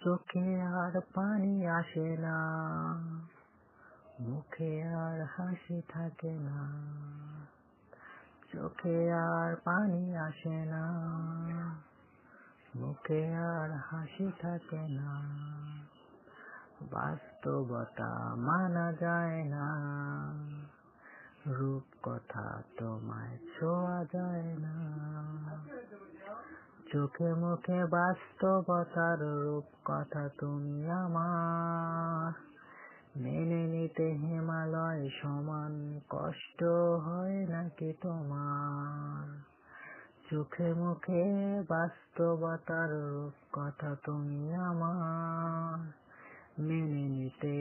চোখে আর পানি আসে না, মুখে আর হাসি থাকে না। চোখে আর পানি আসে না, মুখে আর হাসি থাকে না। বাস্তবতা মানা যায় না, রূপ কথা তোমায় ছোঁয়া যায় না। চোখে মুখে বাস্তবতার রূপ কথা তুমি আমার, মেনে নিতে হিমালয় সমান কষ্ট হয় নাকি তোমার? চোখে মুখে বাস্তবতার রূপ কথা তুমি আমার, মেনে নিতে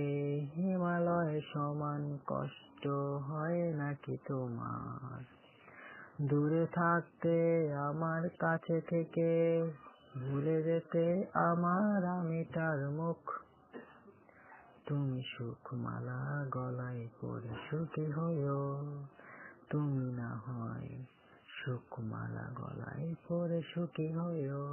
হিমালয় সমান কষ্ট হয় নাকি তোমার? দূরে থাকতে আমার কাছে থেকে ভুলে যেতে আমার আমিটার মুখ। তুমি সুখমালা গলায় পরে সুখী হইও, তুমি না হয় সুখমালা গলায় পরে সুখী হইও।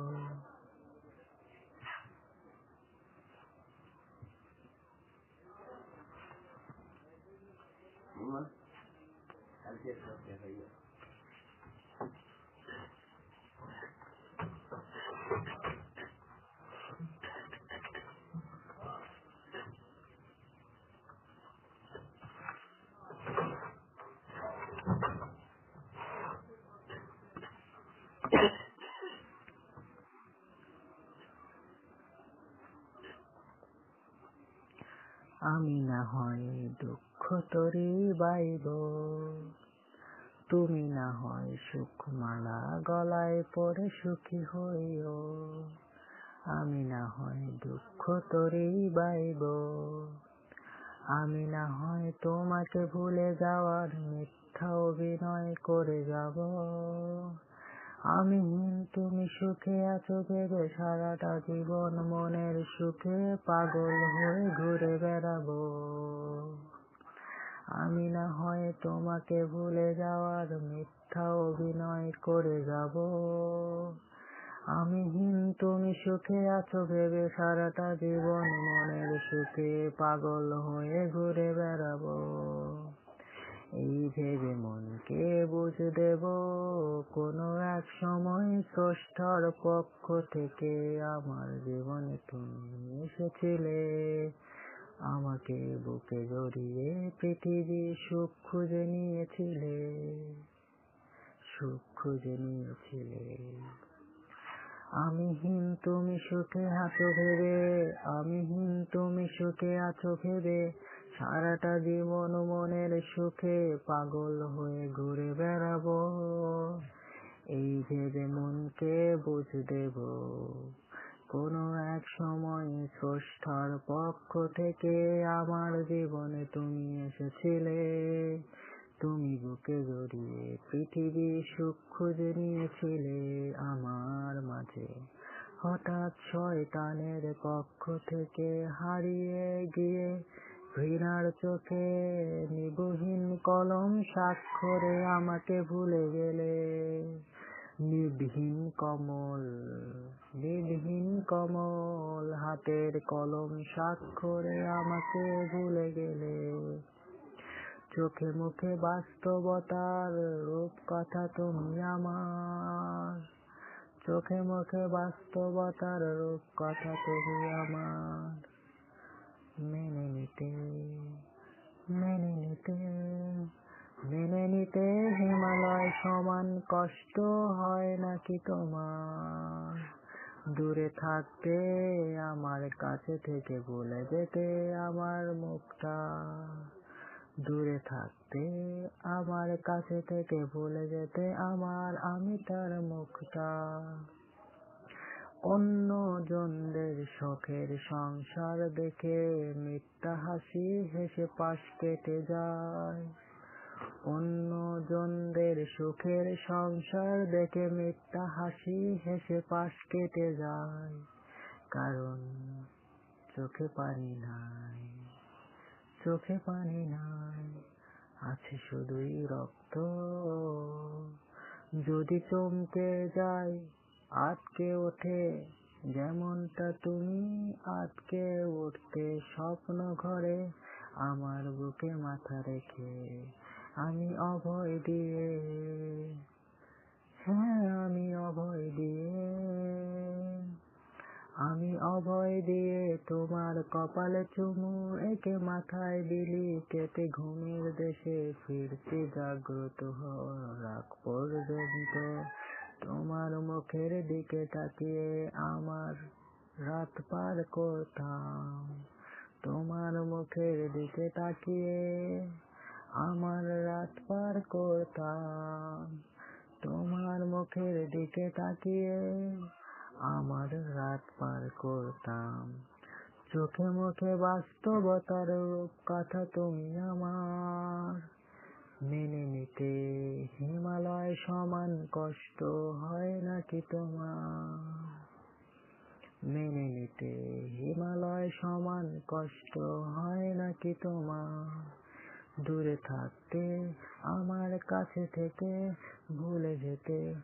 আমি না হয় দুঃখ তরি বাইব, তুমি না হয় সুখমালা গলায় পরে সুখী হইও। আমি না হয় দুঃখ তরি বাইব, আমি না হয় তোমাকে ভুলে যাওয়ার মিথ্যা অভিনয় করে যাব। আমি তুমি সুখে আছো ভেবে সারাটা জীবন মনের সুখে পাগল হয়ে ঘুরে বেড়াবো। আমি না হয় তোমাকে ভুলে যাওয়ার মিথ্যা অভিনয় করে যাব। আমি তুমি সুখে আছো ভেবে সারাটা জীবন মনের সুখে পাগল হয়ে ঘুরে বেড়াবো। এই ভেবে মনকে বুঝ দেব কোনো এক সময় স্রষ্টার পক্ষ থেকে আমার জীবনে তুমি এসেছিলে। আমাকে বুকে জড়িয়ে পৃথিবী সুখ খুঁজে নিয়েছিলে, সুখ খুঁজে নিয়েছিলে। আমি তুমি সুখে আছো ভেবে, আমি তুমি সুখে আছো ভেবে সারাটা জীবন মনের সুখে পাগল হয়ে ঘুরে বেড়াবো। এই ভেবে মনকে বুঝ দেব কোনো এক সময় স্রষ্টার পক্ষ থেকে আমার জীবনে তুমি এসেছিলে। তুমি বুকে জড়িয়ে পৃথিবী সুখ খুঁজে নিয়েছিলে আমার মাঝে। হঠাৎ শয়তানের পক্ষ থেকে হারিয়ে গিয়ে ঘৃণার চোখে নিবহীন কলম স্বাক্ষরে আমাকে ভুলে গেলে। নিবহীন কমল হাতের কলম স্বাক্ষরে আমাকে ভুলে গেলে। চোখে মুখে বাস্তবতার রূপ কথা তুমি আমার, চোখে মুখে বাস্তবতার রূপ কথা তুমি আমার। মেনে নিতে হিমালয় সমান কষ্ট হয় নাকি তোমার? দূরে থাকতে আমার কাছে থেকে ভুলে যেতে আমার মুখটা, দূরে থাকতে আমার কাছে থেকে ভুলে যেতে আমার আমিটার মুখটা। অন্য জনদের শখের সংসার দেখে মিথ্যা হাসি হেসে পাশ কেটে যায়। অন্য জনদের সুখের সংসার দেখে মিথ্যা হাসি হেসে পাশ কেটে যায়। কারণ চোখে পানি নাই, চোখে পানি নাই, আছে শুধুই রক্ত। যদি চমকে যায়, আটকে ওঠে যেমনটা তুমি আটকে উঠতে স্বপ্ন ঘরে, আমার বুকে মাথা রেখে আমি অভয় দিয়ে, হ্যাঁ আমি অভয় দিয়ে তোমার কপালে চুমু একে মাথায় দিলি কেটে, ঘুমের দেশে ফিরতি জাগ্রত হওয়ার আগ পর্যন্ত তোমার মুখের দিকে তাকিয়ে আমার রাত পার করতাম, তোমার মুখের দিকে তাকিয়ে আমার রাত পার করতাম, তোমার মুখের দিকে তাকিয়ে আমার রাত পার করতাম। চোখে মুখে বাস্তবতার রূপ কথা তুমি আমার, মেনে নিতে হিমালয় সমান কষ্ট হয় নাকি তোমার, মেনে নিতে হিমালয় সমান কষ্ট হয় নাকি তোমার, দূরে থাকতে আমার কাছে থেকে ভুলে যেতে